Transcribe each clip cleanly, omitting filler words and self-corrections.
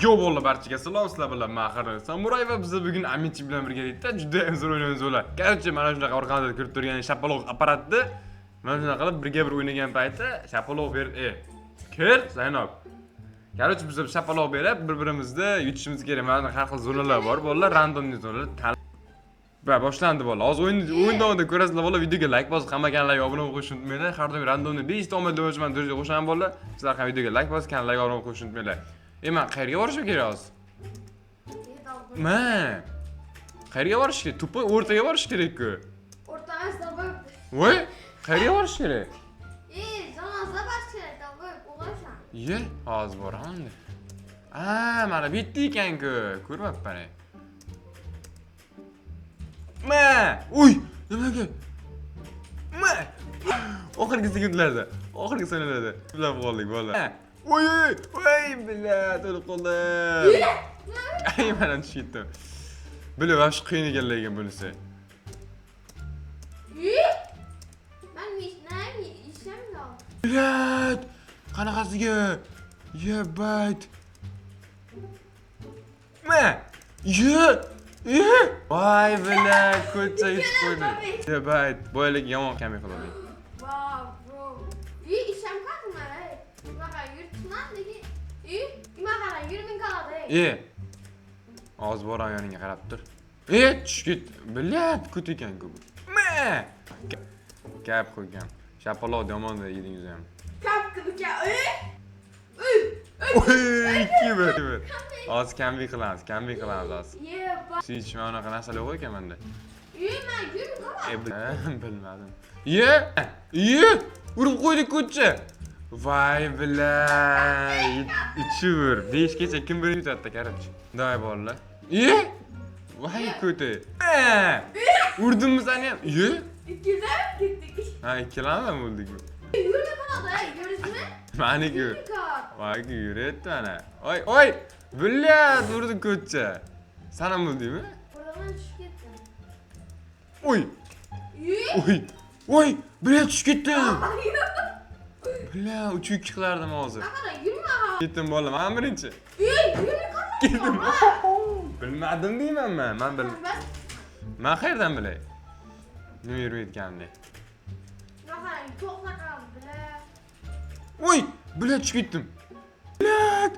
Yo bo'ldi barchaga salom, sizlar bilan Mahir Samuray va biz bugun Aminchi bilan birgalikda juda zo'r o'yinimiz bo'ladi. Короче, mana shunaqa orqamda ko'rib turgan shapaloq apparatni mana shunaqa qilib birga bir o'ynagan paytda shapaloq ber, kel, Zaynob. Короче, biz shapaloq berib bir-birimizni yutishimiz kerak. Mana har xil zonalar bor, bolalar random zonalar. Va boshlandi bolalar. Hozir o'yin davomida ko'rasizlar bolalar. Videoga like bosib, hamma kanalga obuna bo'lib qo'shishni unutmanglar. Har doim randomni 5 ta omad o'lchaman turishga qo'shaman bolalar. Sizlar ham videoga like bosib, kanalga obuna bo'lib qo'shishni unutmanglar. Men qayerga borishim kerak hozir? Men qayerga borish kerak? Tupoy o'rtaga borish kerak-ku. O'rtaga sabab. Voy, qayerga borish kerak? Zamonga borish kerak, dabay, o'g'aysan. Ye, hozir boraman. Mana bitta ekan-ku. Ko'ryapman. Uy, nimaga? Oxirgi sekundlarda, oxirgi sanalarda uxlab qoldik bolalar. Oy, bilat, o'lib qoldim. Ay, men tushdim. Bilib, vash qiyin ekanlar bunisi. Men ishim yo'q. Bilat, qanaqasiga? Yebayt. Voy, bilat, ko'cha yutib qo'ydi. Yebayt, boyalik yomon kamay qiladi. Wow, bro. İşim kalkma. Bak, yurtman dedi. İmaqara yurmin qoladi. Hozir boram yoningga qarab tur. Tush ket. Bilat, ko't ekan-ku. Gap qo'ygan. Shapaloq yomonda yedingiz ham. Kap qilga. Kim? Hozir kambi qilamiz hozir. Siz mana unaqa narsalar yo'q ekan menda. Men yurmin qoladi. Bilmadim. Urib qo'ydik ko'cha. Voy bilay. Ichur. 5 gacha kim bilan yutadi, qarabchi. Davay bolalar. Voy ko'ta. Urdimmi seni ham? Ikkidan ketdik. Ha, ikkilanib bo'ldik. Yurmin qoladi, yurishmi? Maniku. Voy, yurayapti mana. Oy. Bilat, urdi ko'cha. Sen ham bo'ldingmi? Qo'limdan tushib ketdi. Oy, bilat tushib ketdim. Bilat, uchuv qilardim hozir. Qara, yurma. Ketdim bola, men birinchi. Yurmin qoladi. Ketdim. Bilmadim deyman men. Men qayerdan bilay? Nima yurayotganini? Qara, to'xta qoldi, bilat. Oy, bilat tushib ketdim. Bilat.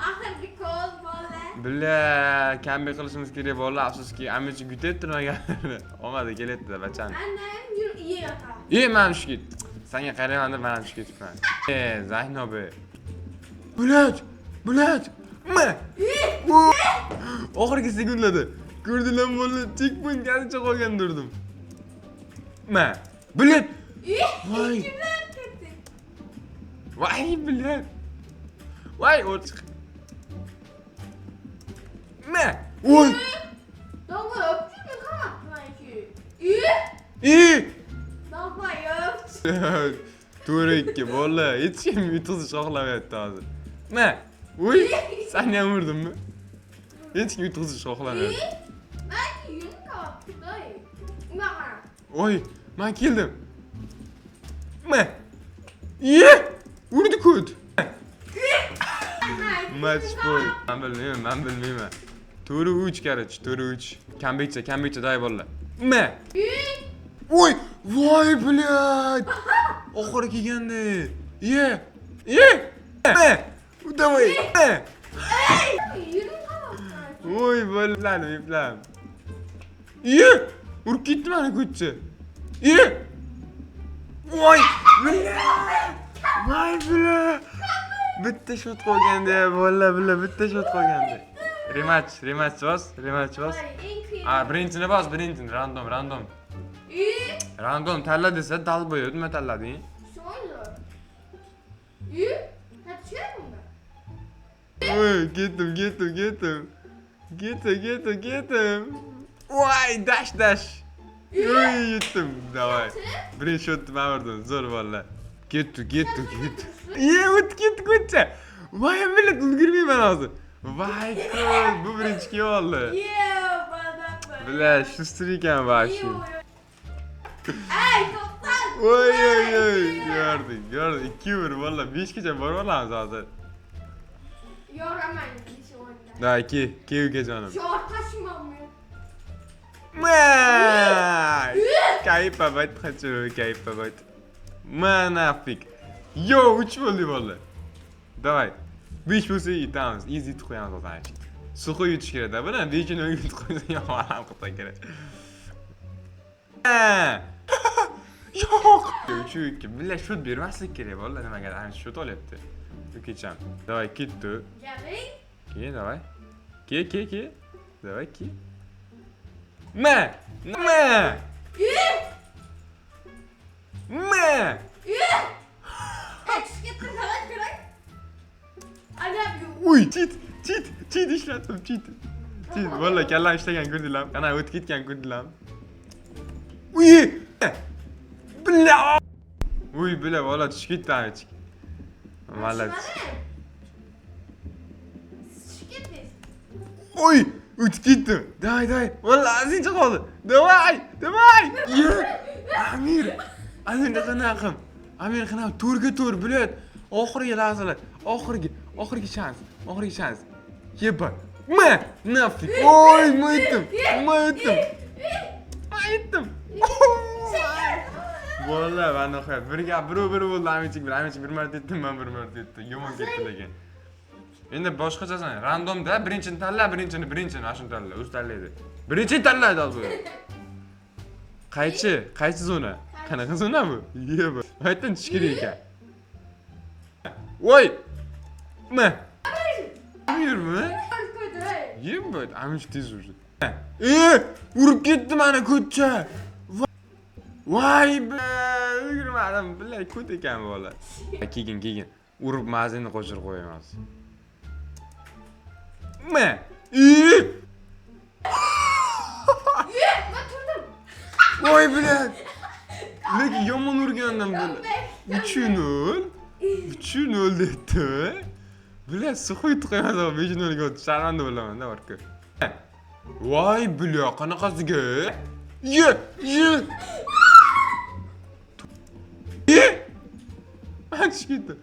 Oxirgi qo'l bola. Bilat, kambi qilishimiz kerak bolalar. Afsuski, amichi gutet turmaganini. Omadi kelyapti-da, bachani. Anam yur iyaqa. Men tushib ketdim. Senga qarayman deb men tushib ketibman. Zaynob. Bilat. Oxirgi sekundlarda ko'rdilar bolalar, checkpoint gazicha qolgan turdim. Bilat. Voy. Voy, bilat. Voy, o'chiq. Oy. Davay, öptün mü kanatma ki? Davay öptün. To'g'ri bola, hech kim yutqizib shoxlamayapti hozir. Uy, sen ham urdingmi? Hech kim yutqizib shoxlamayapti. Ben yürü kalktı dayı. Bakar. Oy, men keldim. Urdi ko't. Match point. Men bilmayman. To'g'ri 3 qarach, to'g'ri 3. Kambicha day bolalar. Oy, voy bilat. Oxiri kelganda. Davay. Yürü kalktı. Oy, biladim. Urib ketdi meni ko'cha. Voy, bilat. Bitta shot qolganda, bolalar, bitta shot qolganda. Rematch bos. Birinchini bos, random. Random tanla desa dalboy, nima tanlading? Şöyle. Hadi şöyle mi? Oy, ketdim. Voy, dash. Oy, yutdim. Davay. Birinchi shotni men urdim, zo'r bolalar. Ketdi. O'tib ketdi ko'cha. Voy, bilat ulgurmayman hozir. Voy, bu birinchi oldi. Bana. Bilat, shu ekan vashi. Ey, toptan. Oy oy oy. Gördük. 2-1 valla 5gacha borib olamiz hozir. Yoramayın şu oyunda. Da 2 ukajonim. Short taşımamıyor. Kayıp babat kaçırıyor kayıp babat. Manafik. Yo 3 bo'ldi valla. Давай. 5 bo'lsa yutamiz. Easy yutib qo'yamiz hozir. Suqi yutish kerak-da. Buni bechini yutib qo'ysa yomon qilsa kerak. Yo'q. 3-2. Billah shut bermaslik kerak valla nimaga ana shut olyapti. Ukacham. Давай ketdi. Geling. Ke, давай. Ke. Давай ke. Ma! Ekşikettin kadar kırık. Hadi yapıyorum. Uy, cheat ishladim, cheat. Valla kallam ishlagan ko'rdilar. Qana o'tib ketgan ko'rdilar. Uy! Billa! Uy, billa valla tushib ketdi amchik. Valla. Şikettin. Uy! O'tib ketdi. Давай. Valla azincha qoldi. Давай! Amir! Amir qanaqam? Amir qanaq to'rga to'r bilat. Oxirgi lahzalar. Oxirgi shans. Yepa. Nafik. Oy, maytdim. Valla bana qo'yib. Bir bo'ldi amchik bir marta aytdim, men bir marta aytdim. Yomon ketdi lekin. Endi boshqachasan. Randomda birinchini tanla, birinchini mana shuni tanla. O'zi tanlaydi. Birinchini tanlaydi hozir. Qaysi zona? Qanaqa zona bu? Yeba. Aytdim tush kerak ekan. Voy! Amirmi? Yeba, amish tez уже. Urib ketdi mana ko'cha. Voy be, yurmadim, billahi ko't ekan bola. Keyin. Urib mazinni qo'shirib qo'yamiz. Ben turdum. Voy bilan. Lekin yomon urgandan bula. 3-0 debdi. Bilan suqi yutib qo'yadi, 5-0 ga o'tdi. Sharmanda bo'laman-da barka. Voy bilan, qanaqasiga? Tushib ketdi.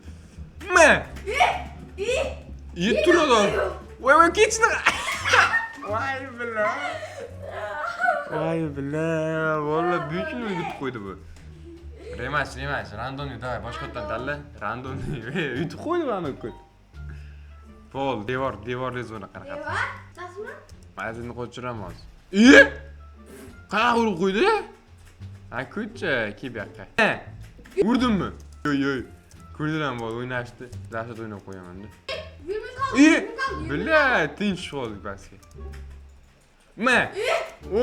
Turadi. Voy ketdi. Voy bilan. Valla buyukni yutib qo'ydi bu. Rematch. Randomni davay boshqatdan tanla. Randomni yutib qo'ydi mana ku. Pol, devorli zona qanaqa? Devor. Tasma. Mazinni qo'chiramiz. Qanaqa urib qo'ydi? Ko'cha, ke bu yoqqa. Urdimmi? Yo'q. Ko'rdilarmi bu o'ynashdi. Dashat o'ynab qo'yaman-da. Yirmi kaldı. Billa, tinch qoldik basga.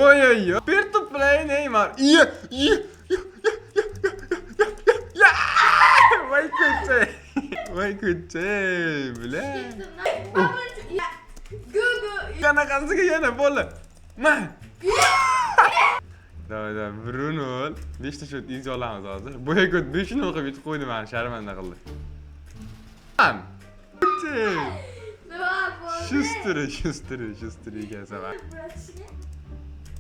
Oy. Perto play Neymar. Voy ko'cha. Billa. Qanaqasiga yana bola. Davay, Bruno. 5 ta shot easy olamiz hozir. Bo'ya ko't 5 ni o'qib yutib qo'ydi meni, sharmanda qildi. Shustri ekan sabah.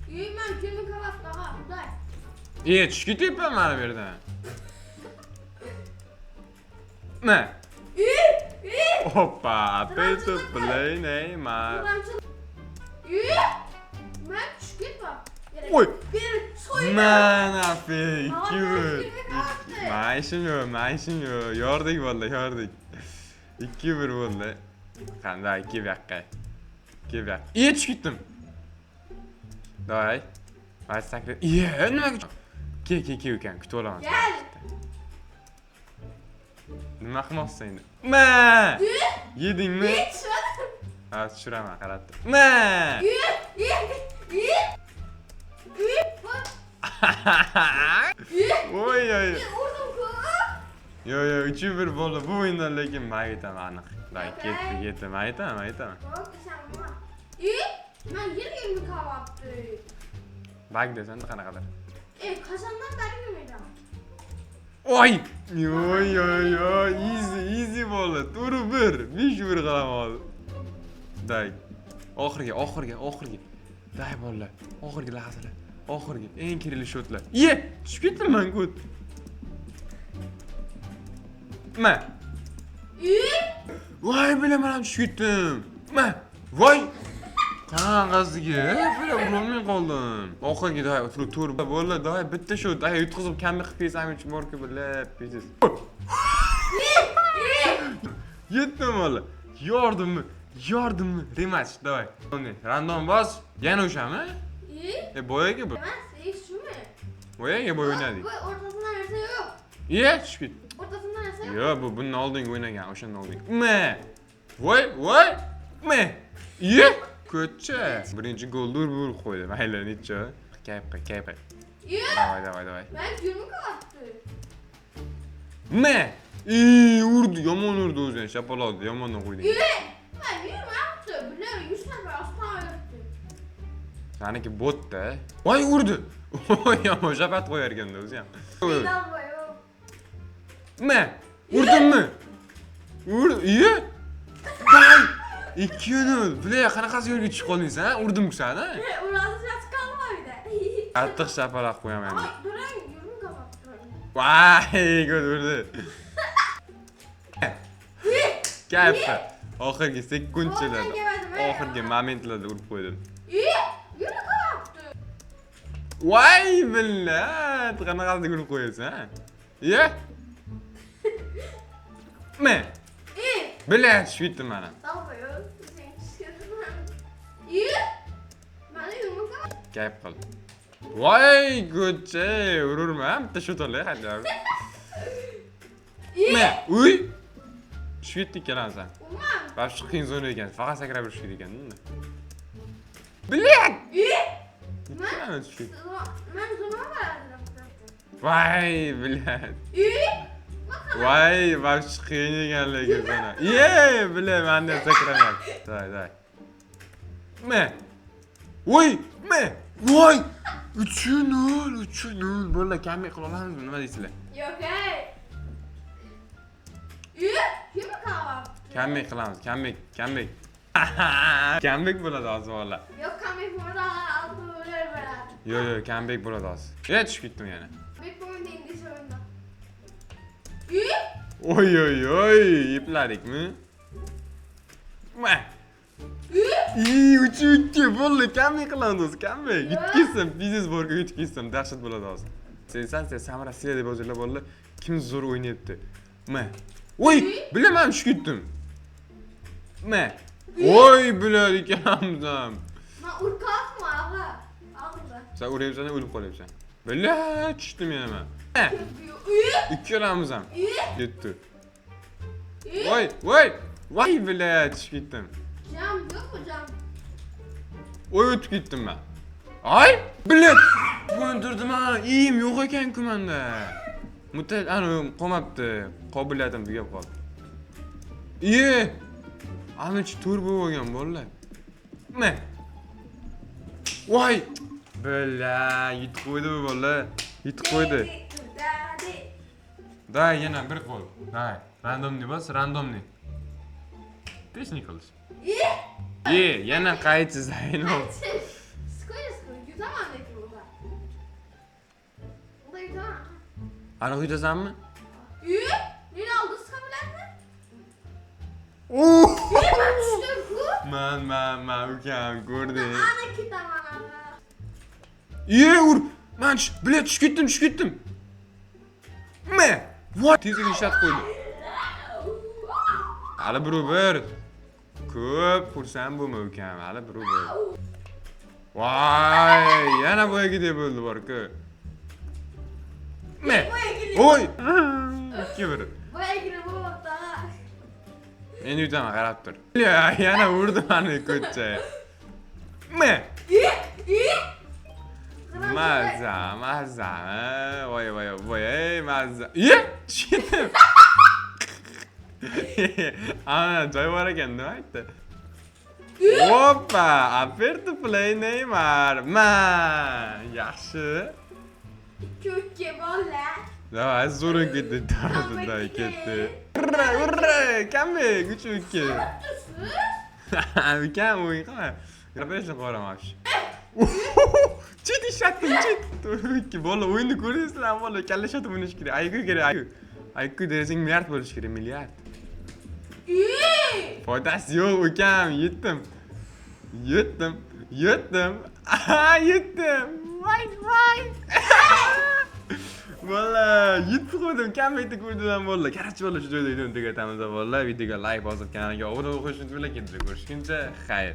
Yiyman kimi kebab daha Xudoy. Tushib ketyapman mana bu yerdan. Hoppa, Peto play Neymar. Ben çıkıp bak. Oy. Bir soyun. Manafi, 2-1. Aa, Mayshin yo'q. Yordik valla, 2-1 bo'ldi. Qanday 2 bu yoqqa. Tushib ketdim. Davay. Mas sakra. Nimaga? Ke ekan, kutib olaman. Gel. Nima qilmoqsan endi? Yedingmi? Hiç. Ha, tushiraman, qaratdim. Oy. Vurdum ku. Yo, 3-1 bo'ldi. Bu o'yindan lekin men aytaman aniq. Ketdi. Men aytaman. Bak sen bak. Ben yirmi kahvaltı. Bak desam qanaqadir. Kazandan beri yemedim. Oy! Yo, easy bo'ldi. 4-1, 5-1 qilaman. Day. Oxirgi. Day bolalar. Oxirgi lahzalar. Eng kerakli shotlar. Tushib ketdim men ko't. Ma. Ü. Voy bilaman ham tushib ketdim. Ma. Voy. Qanaqasiga? Bula urolmay qoldim. Oxirgi day tur bo'ldi, day bitta shu day yutqizib kammi qilib yesam uchun borku bilib pizes. Yetdim valla. Yordimmi? Yordimmi? Rematch, давай. Random bos. Yana o'shami? Boyaga bu. Emas, shumi? Boyaga boy o'ynadik. Bu o'rtasidan narsa yo'q. Tushib ketdi. O'rtasidan narsa yo'q. Yo, bu bundan oldingi o'ynagan, o'shanda oldingi. Voy. Ko'cha. Birinchi golni urib qo'ydi. Mayli, necha? Kayf. Давай. Ben yumruk attı. Urdi, yomon urdi o'zini, shapaladi, yomondan qo'ydi. Ben yumruk attı. Bile 100 sefer asla öldü. Saniki botda. Voy urdi. Yomon shapat qo'yar ekanda o'zi ham. Neyden bu ya? Urdimmi? Bay! 2-0. Bile qanaqasi yo'lga chiqib qoldingiz, ha? Urdim-ku seni. Urazı şart kalma bir de. Qattiq shapalaq qo'yaman. Ay, durang yumruk kapattı. Voy, go'd urdi. Kayfa. Oxirgi sekundchalarda, oxirgi momentlarda urib qo'ydim. Yumruk kapattı. Voy, billat, qanaqasi urib qo'yasiz, ha? Billat, tushib mana. Tamam ya. Bana yumruk kapattı. Kayf qil. Voy, go'cha, ururma, bitta sho'tolay hadi. Uy. Tushib ketdik ikkalamiz. Umam. Boshqa qiyin zona ekan, faqat sakrab yurish kerak ekan-da. Billat! Ben zuma verdim. Voy, billat. Voy, boshqa qiyin ekanligi sana. Billat, menda sakramayapti. Day. Voy! 3-0. Bo'ldi, kamlik qila olamizmi? Nima deysizlar? Yok ey. Yumruk kapattı. Kamlik qilamiz, kamlik. Kamlik bo'ladi hozir valla. Yok kamik burada altı öler ben. Yo, kamlik bo'ladi hozir. Tushib ketdim yana. Bir boyun İngiliz oyunda. Oy, ipladikmi? 3-2 bo'ldi, kamlik qilamiz o'zi, kamlik. Yutkizsam, biznes borga yutkizsam, dahshat bo'ladi hozir. Sensatsiya, Sam Rossiya deb yozilib bo'ldi. Kim zo'r o'ynayapti? Bilaman, tushib ketdim. Voy, biladi ikkalamiz ham. Ben urkatma abi. Ağzında. Sen uryapsan, o'lib qolyapsan. Billa, tushdim yana men. Ikkalamiz ham. Ketdi. Voy, billa, tushib ketdim. Cam yok mu cam? O'tib ketdim men. Ay, billat. Qo'ndirdim ha, iyim yo'q ekan-ku menda. Qolmabdi. Qobiliyatim tugab qoldi. Anichi turbo bo'lgan bolalar. Voy! Billa, yetib qo'ydi bu bola. Yetib qo'ydi. Day, yana bir qo'l. Day, randomni bos, randomni. Pesni qilish. Yana qaytsiz Zaynab. Sıkı. Yutamam dedi burada. Burada yutamam. Ana yutasanmi? Nini aldı sıkabilen mi? Ben düştüm bu. Man, ukam, ko'rdi. Ana kitaman ana. Ur! Man, bilet tushib ketdim. Voy, tezlik ishlab qo'ydi. Hali bir. Ko'p xursand bo'lma ukam, hali bir. Voy, yana boyaga deb bo'ldi bor-ku. Oy! 2-1. Buraya girip bu orta. Men yutaman, qarab tur. Yana urdi meni ko'cha. Mazza. Voy, mazza. Tushdim. Ana, joy bor ekan, nima aytdi? Hoppa, aperto play Neymar. Yaxshi. Kökçe bolla. Davay, zo'rin ketdi, tarzida ketdi. Urra, comeback, 3-2. Ukam o'yin qilma. Rapeshni qo'ramoqchi. Chit ishatdim. Bola o'yinni ko'rdingizlarmi bola? Kalla shotib o'ynash kerak. Aygu kerak. IQ dersang milliard bo'lishi kerak, milliard. İyi. Foydasi yo'q ukam, yetdim. Yetdim. Aha, yetdim. Voy. Valla, yetib qo'ydim, kamaytib ko'rdim valla. Qarchi valla shu joyda videoni tugatamiz valla. Videoga like bosib, kanalga obuna bo'lishni unutmanglar. Ko'rishguncha, xayr.